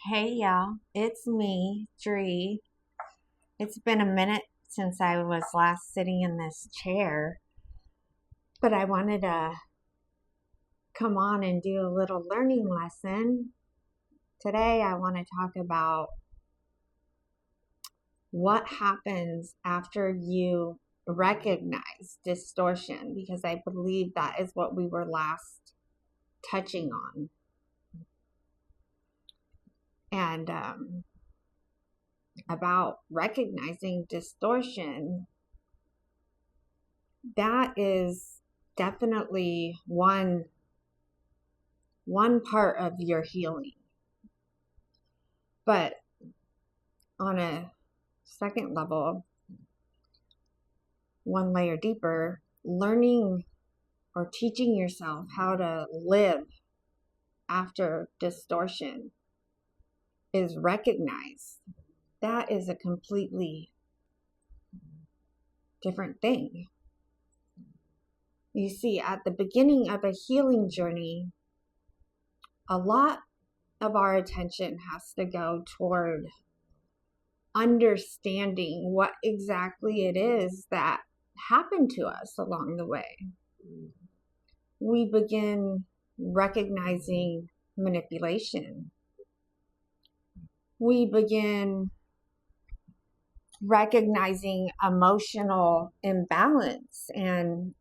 Hey y'all, it's me, Dri. It's been a minute since I was last sitting in this chair, but I wanted to come on and do a little learning lesson. Today I want to talk about what happens after you recognize distortion, because I believe that is what we were last touching on. And about recognizing distortion, that is definitely one part of your healing. But on a second level, one layer deeper, learning or teaching yourself how to live after distortion is recognized. That is a completely different thing. You see, at the beginning of a healing journey, a lot of our attention has to go toward understanding what exactly it is that happened to us along the way. We begin recognizing manipulation. We begin recognizing emotional imbalance, and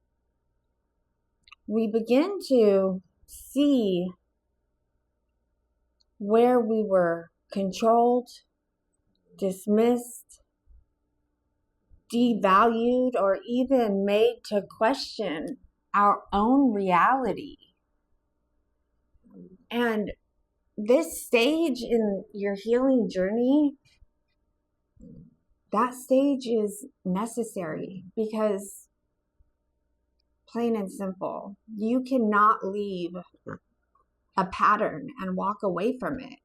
we begin to see where we were controlled, dismissed, devalued, or even made to question our own reality. And this stage in your healing journey, that stage is necessary because, plain and simple, you cannot leave a pattern and walk away from it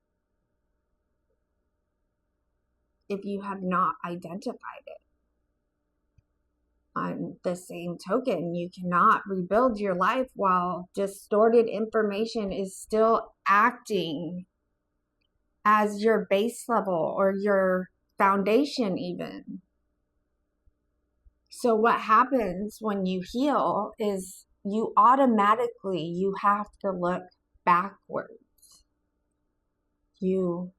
if you have not identified it. On the same token, you cannot rebuild your life while distorted information is still acting as your base level or your foundation even. So what happens when you heal is you have to look backwards. You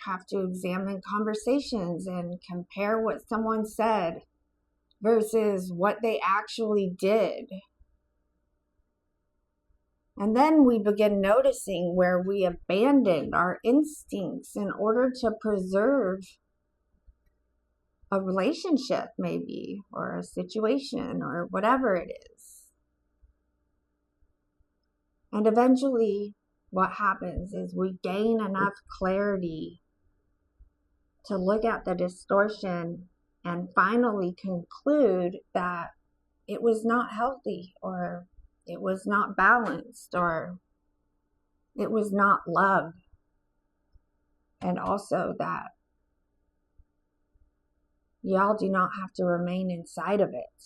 have to examine conversations and compare what someone said versus what they actually did. And then we begin noticing where we abandoned our instincts in order to preserve a relationship, maybe, or a situation, or whatever it is. And eventually, what happens is we gain enough clarity to look at the distortion and finally conclude that it was not healthy, or it was not balanced, or it was not love. And also that y'all do not have to remain inside of it.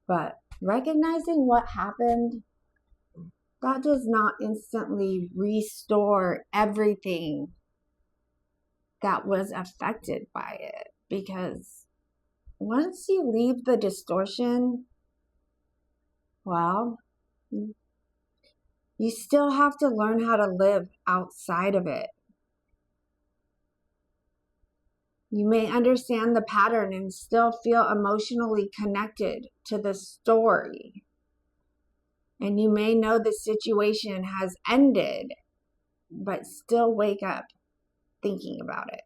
But recognizing what happened, that does not instantly restore everything that was affected by it. Because once you leave the distortion, well, you still have to learn how to live outside of it. You may understand the pattern and still feel emotionally connected to the story. And you may know the situation has ended, but still wake up thinking about it.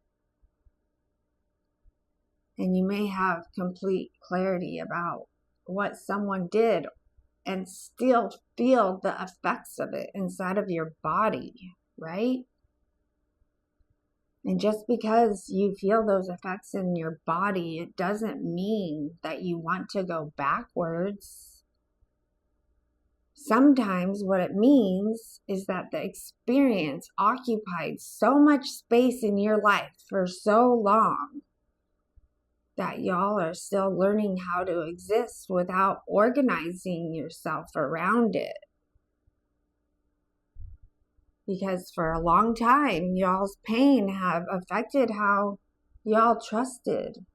And you may have complete clarity about what someone did and still feel the effects of it inside of your body, right? And just because you feel those effects in your body, it doesn't mean that you want to go backwards. Sometimes what it means is that the experience occupied so much space in your life for so long that y'all are still learning how to exist without organizing yourself around it. Because for a long time, y'all's pain have affected how y'all trusted.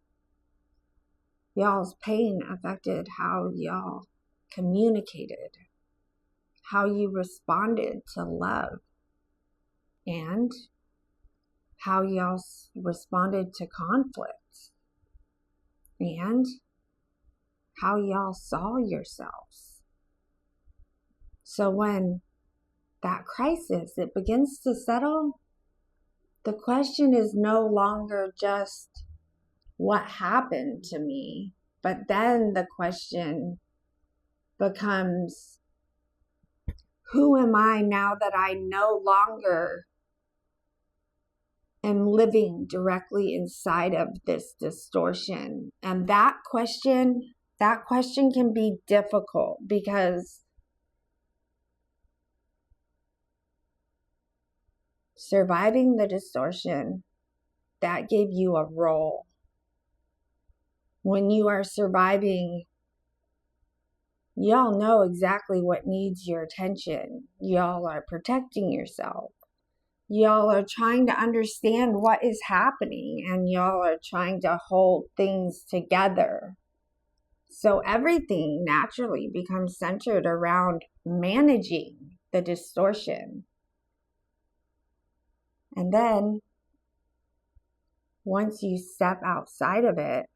Y'all's pain affected how y'all communicated, how you responded to love, and how y'all responded to conflict, and how y'all saw yourselves. So when that crisis, it begins to settle, the question is no longer just what happened to me, but then the question becomes, who am I now that I no longer am living directly inside of this distortion? And that question can be difficult, because surviving the distortion, that gave you a role. When you are surviving, y'all know exactly what needs your attention. Y'all are protecting yourself. Y'all are trying to understand what is happening, and y'all are trying to hold things together. So everything naturally becomes centered around managing the distortion. And then, once you step outside of it,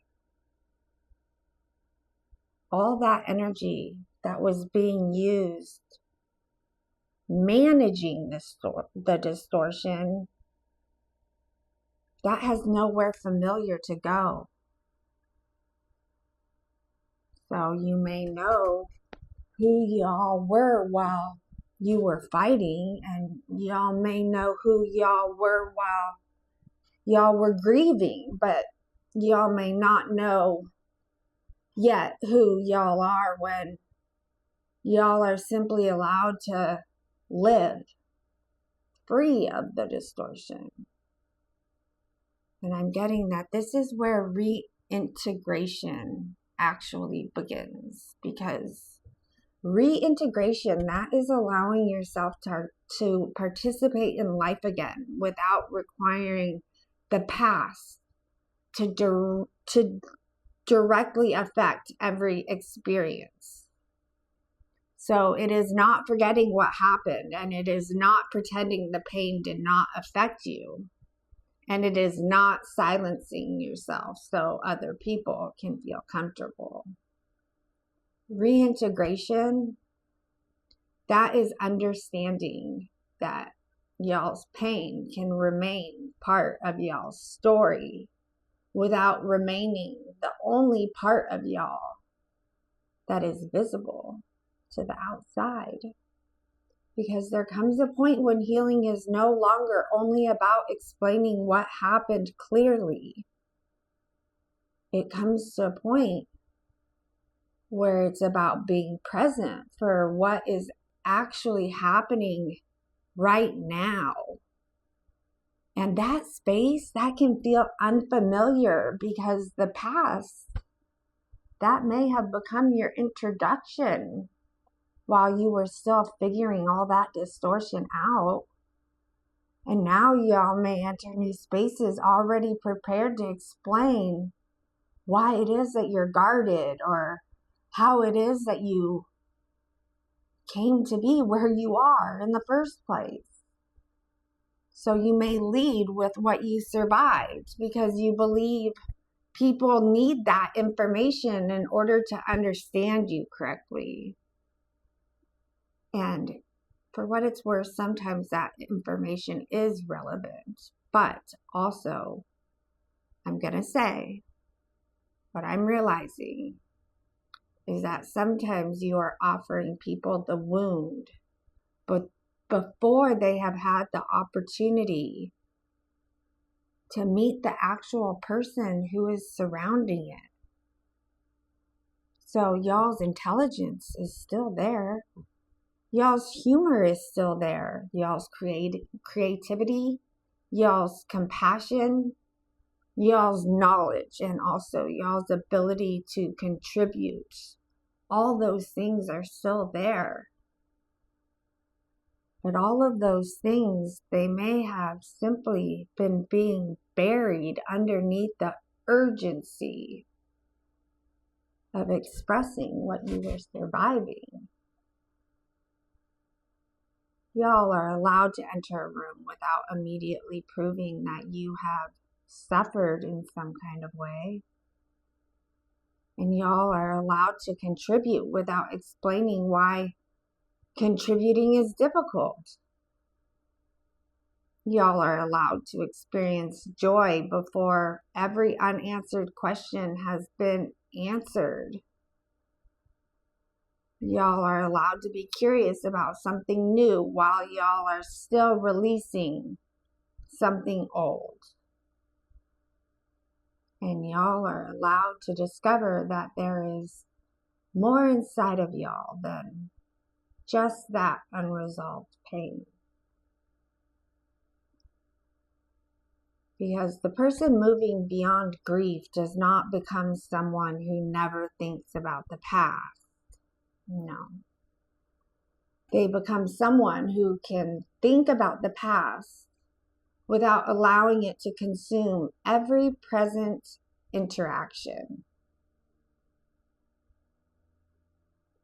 all that energy that was being used managing the distortion, that has nowhere familiar to go. So you may know who y'all were while you were fighting, and y'all may know who y'all were while y'all were grieving, but y'all may not know yet who y'all are when y'all are simply allowed to live free of the distortion. And I'm getting that this is where reintegration actually begins, because reintegration, that is allowing yourself to participate in life again without requiring the past to directly affect every experience. So it is not forgetting what happened, and it is not pretending the pain did not affect you, and it is not silencing yourself so other people can feel comfortable. Reintegration, that is understanding that y'all's pain can remain part of y'all's story without remaining the only part of y'all that is visible to the outside. Because there comes a point when healing is no longer only about explaining what happened clearly. It comes to a point where it's about being present for what is actually happening right now. And that space, that can feel unfamiliar, because the past, that may have become your introduction while you were still figuring all that distortion out. And now y'all may enter new spaces already prepared to explain why it is that you're guarded, or how it is that you came to be where you are in the first place. So you may lead with what you survived, because you believe people need that information in order to understand you correctly. And for what it's worth, sometimes that information is relevant. But also, I'm going to say, what I'm realizing is that sometimes you are offering people the wound, but before they have had the opportunity to meet the actual person who is surrounding it. So y'all's intelligence is still there. Y'all's humor is still there. Y'all's creativity, y'all's compassion, y'all's knowledge, and also y'all's ability to contribute. All those things are still there. But all of those things, they may have simply been being buried underneath the urgency of expressing what you were surviving. Y'all are allowed to enter a room without immediately proving that you have suffered in some kind of way. And y'all are allowed to contribute without explaining why contributing is difficult. Y'all are allowed to experience joy before every unanswered question has been answered. Y'all are allowed to be curious about something new while y'all are still releasing something old. And y'all are allowed to discover that there is more inside of y'all than just that unresolved pain. Because the person moving beyond grief does not become someone who never thinks about the past. No. They become someone who can think about the past without allowing it to consume every present interaction.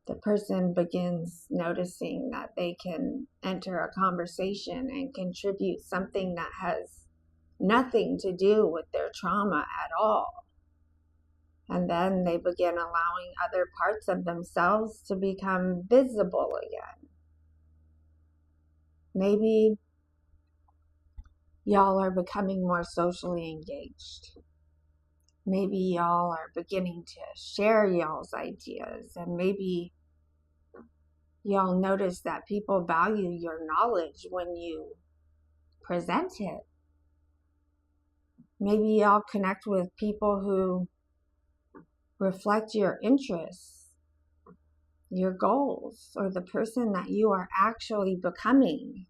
The person begins noticing that they can enter a conversation and contribute something that has nothing to do with their trauma at all. And then they begin allowing other parts of themselves to become visible again. Maybe y'all are becoming more socially engaged. Maybe y'all are beginning to share y'all's ideas, and maybe y'all notice that people value your knowledge when you present it. Maybe y'all connect with people who reflect your interests, your goals, or the person that you are actually becoming.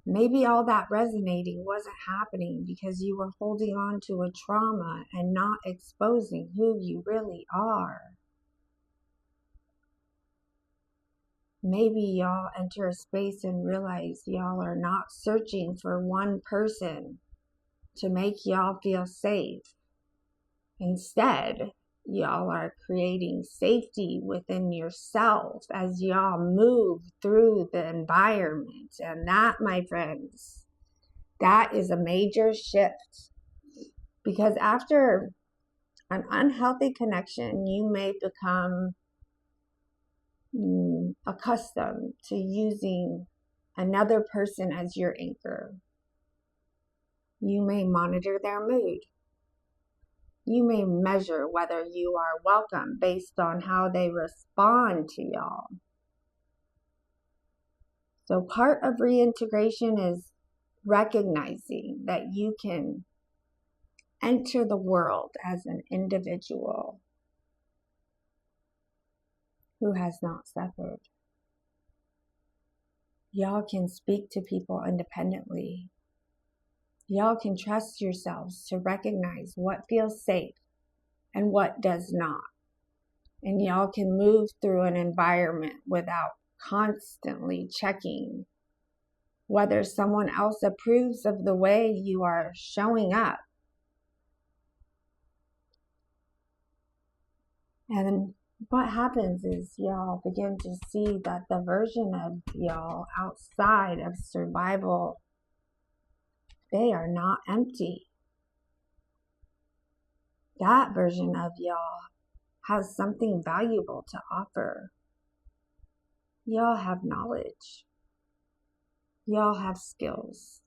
Maybe all that resonating wasn't happening because you were holding on to a trauma and not exposing who you really are. Maybe y'all enter a space and realize y'all are not searching for one person to make y'all feel safe. Instead, y'all are creating safety within yourself as y'all move through the environment. And that, my friends, that is a major shift. Because after an unhealthy connection, you may become accustomed to using another person as your anchor. You may monitor their mood. You may measure whether you are welcome based on how they respond to y'all. So part of reintegration is recognizing that you can enter the world as an individual who has not suffered. Y'all can speak to people independently. Y'all can trust yourselves to recognize what feels safe and what does not. And y'all can move through an environment without constantly checking whether someone else approves of the way you are showing up. And what happens is y'all begin to see that the version of y'all outside of survival, they are not empty. That version of y'all has something valuable to offer. Y'all have knowledge. Y'all have skills.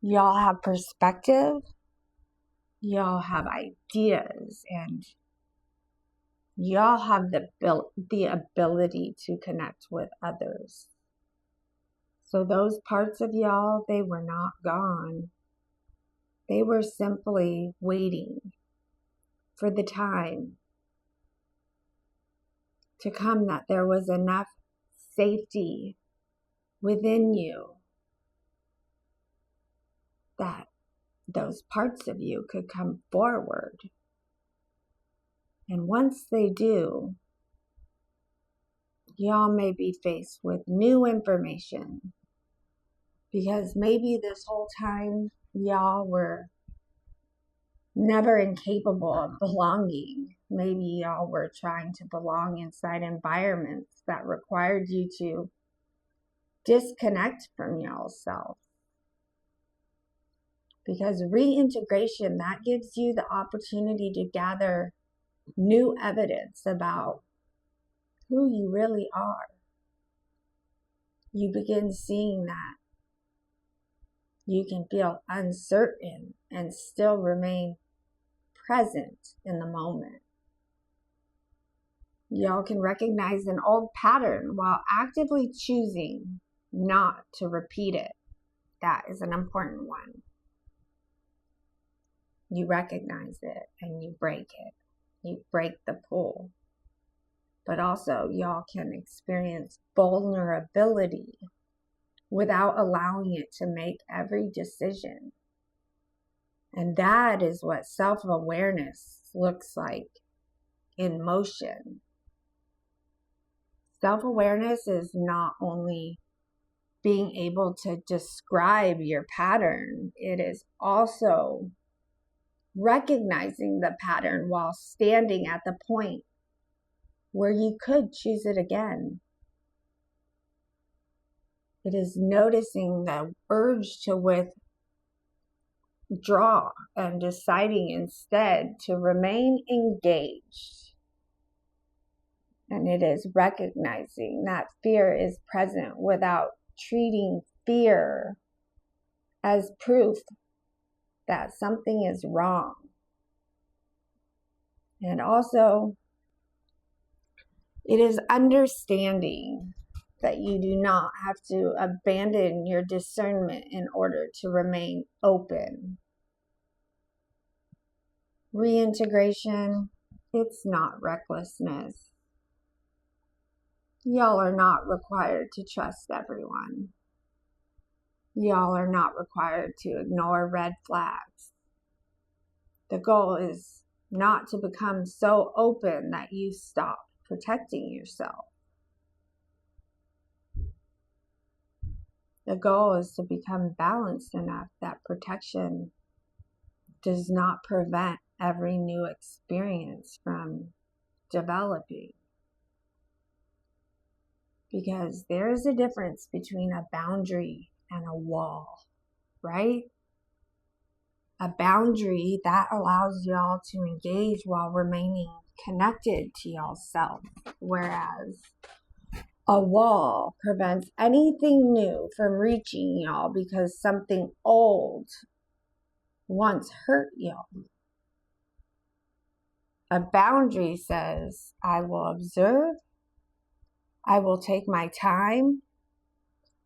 Y'all have perspective. Y'all have ideas, and y'all have the ability to connect with others. So those parts of y'all, they were not gone. They were simply waiting for the time to come that there was enough safety within you that those parts of you could come forward. And once they do, y'all may be faced with new information, because maybe this whole time y'all were never incapable of belonging. Maybe y'all were trying to belong inside environments that required you to disconnect from y'all's self. Because reintegration, that gives you the opportunity to gather new evidence about who you really are. You begin seeing that you can feel uncertain and still remain present in the moment. Y'all can recognize an old pattern while actively choosing not to repeat it. That is an important one. You recognize it and you break it. You break the pull. But also, y'all can experience vulnerability without allowing it to make every decision. And that is what self-awareness looks like in motion. Self-awareness is not only being able to describe your pattern, it is also recognizing the pattern while standing at the point where you could choose it again. It is noticing the urge to withdraw and deciding instead to remain engaged. And it is recognizing that fear is present without treating fear as proof that something is wrong. And also, it is understanding that you do not have to abandon your discernment in order to remain open. Reintegration, it's not recklessness. Y'all are not required to trust everyone. Y'all are not required to ignore red flags. The goal is not to become so open that you stop protecting yourself. The goal is to become balanced enough that protection does not prevent every new experience from developing. Because there is a difference between a boundary and a wall, right? A boundary that allows y'all to engage while remaining connected to y'all's self, whereas a wall prevents anything new from reaching y'all because something old once hurt y'all. A boundary says, I will observe, I will take my time,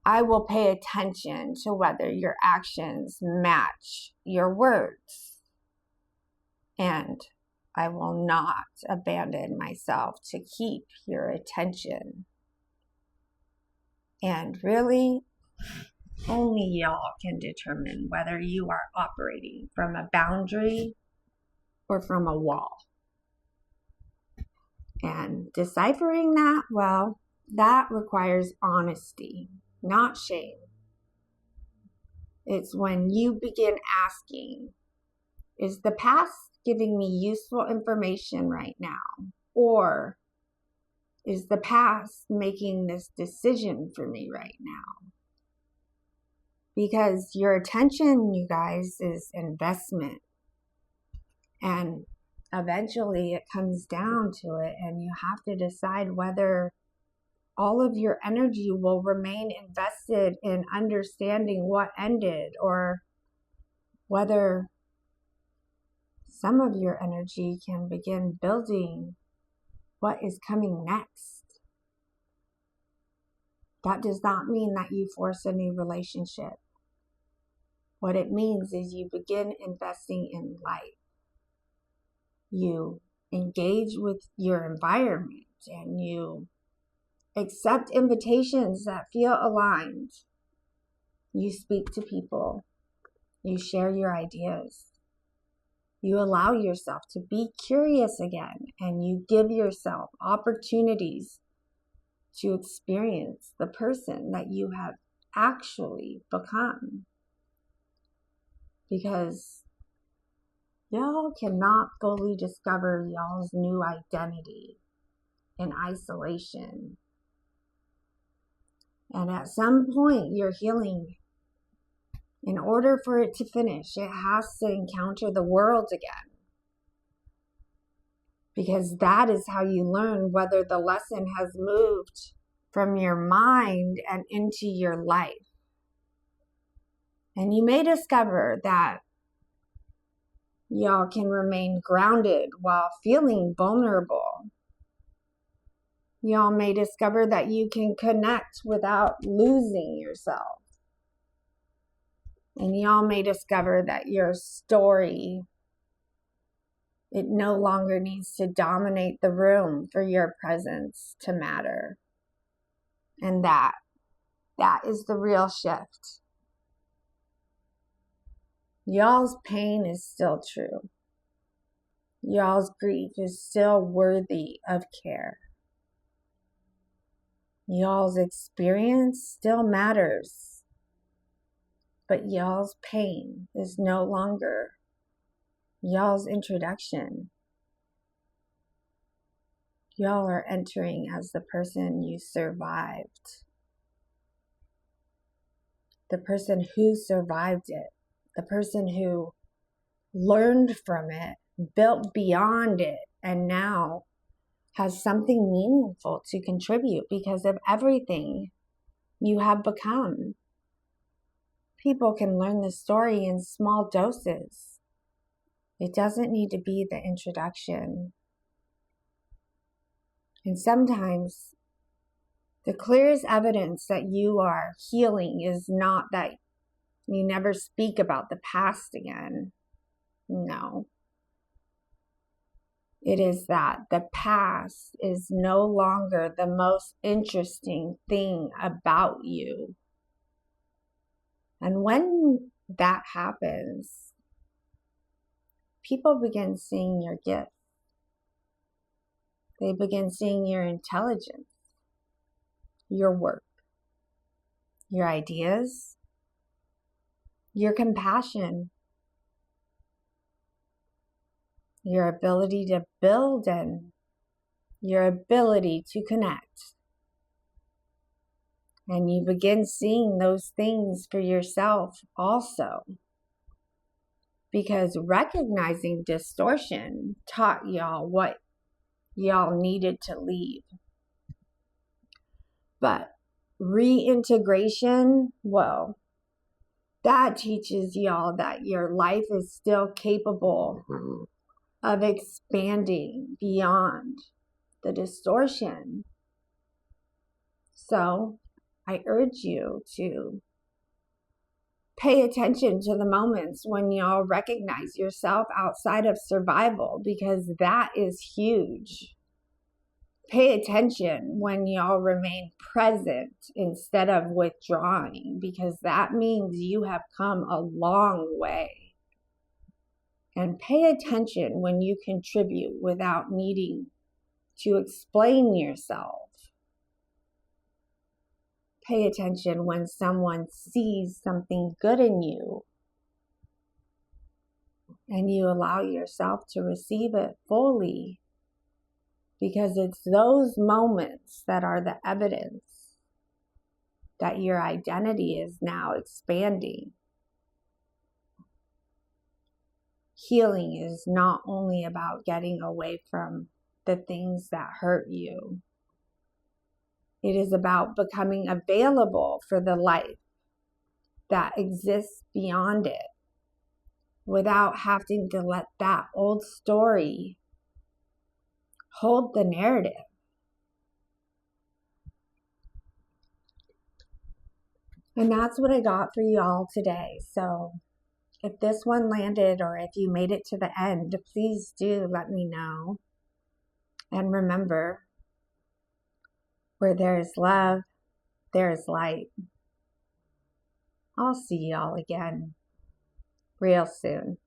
I will pay attention to whether your actions match your words, and I will not abandon myself to keep your attention. And really, only y'all can determine whether you are operating from a boundary or from a wall. And deciphering that, well, that requires honesty, not shame. It's when you begin asking, is the past giving me useful information right now? Or is the past making this decision for me right now? Because your attention, you guys, is investment. And eventually it comes down to it, and you have to decide whether all of your energy will remain invested in understanding what ended, or whether some of your energy can begin building what is coming next. That does not mean that you force a new relationship. What it means is you begin investing in life. You engage with your environment and you accept invitations that feel aligned. You speak to people. You share your ideas. You allow yourself to be curious again, and you give yourself opportunities to experience the person that you have actually become. Because y'all cannot fully discover y'all's new identity in isolation. And at some point, your healing, in order for it to finish, it has to encounter the world again. Because that is how you learn whether the lesson has moved from your mind and into your life. And you may discover that y'all can remain grounded while feeling vulnerable. Y'all may discover that you can connect without losing yourself. And y'all may discover that your story, it no longer needs to dominate the room for your presence to matter. And that is the real shift. Y'all's pain is still true. Y'all's grief is still worthy of care. Y'all's experience still matters. But y'all's pain is no longer y'all's introduction. Y'all are entering as the person you survived. The person who survived it. The person who learned from it, built beyond it, and now has something meaningful to contribute because of everything you have become. People can learn the story in small doses. It doesn't need to be the introduction. And sometimes the clearest evidence that you are healing is not that you never speak about the past again. No. It is that the past is no longer the most interesting thing about you. And when that happens, people begin seeing your gift. They begin seeing your intelligence, your work, your ideas, your compassion, your ability to build, and your ability to connect. And you begin seeing those things for yourself also. Because recognizing distortion taught y'all what y'all needed to leave. But reintegration, well, that teaches y'all that your life is still capable of expanding beyond the distortion. So I urge you to pay attention to the moments when y'all recognize yourself outside of survival, because that is huge. Pay attention when y'all remain present instead of withdrawing, because that means you have come a long way. And pay attention when you contribute without needing to explain yourself. Pay attention when someone sees something good in you and you allow yourself to receive it fully, because it's those moments that are the evidence that your identity is now expanding. Healing is not only about getting away from the things that hurt you. It is about becoming available for the life that exists beyond it, without having to let that old story hold the narrative. And that's what I got for you all today. So if this one landed, or if you made it to the end, please do let me know. And remember, where there is love, there is light. I'll see y'all again real soon.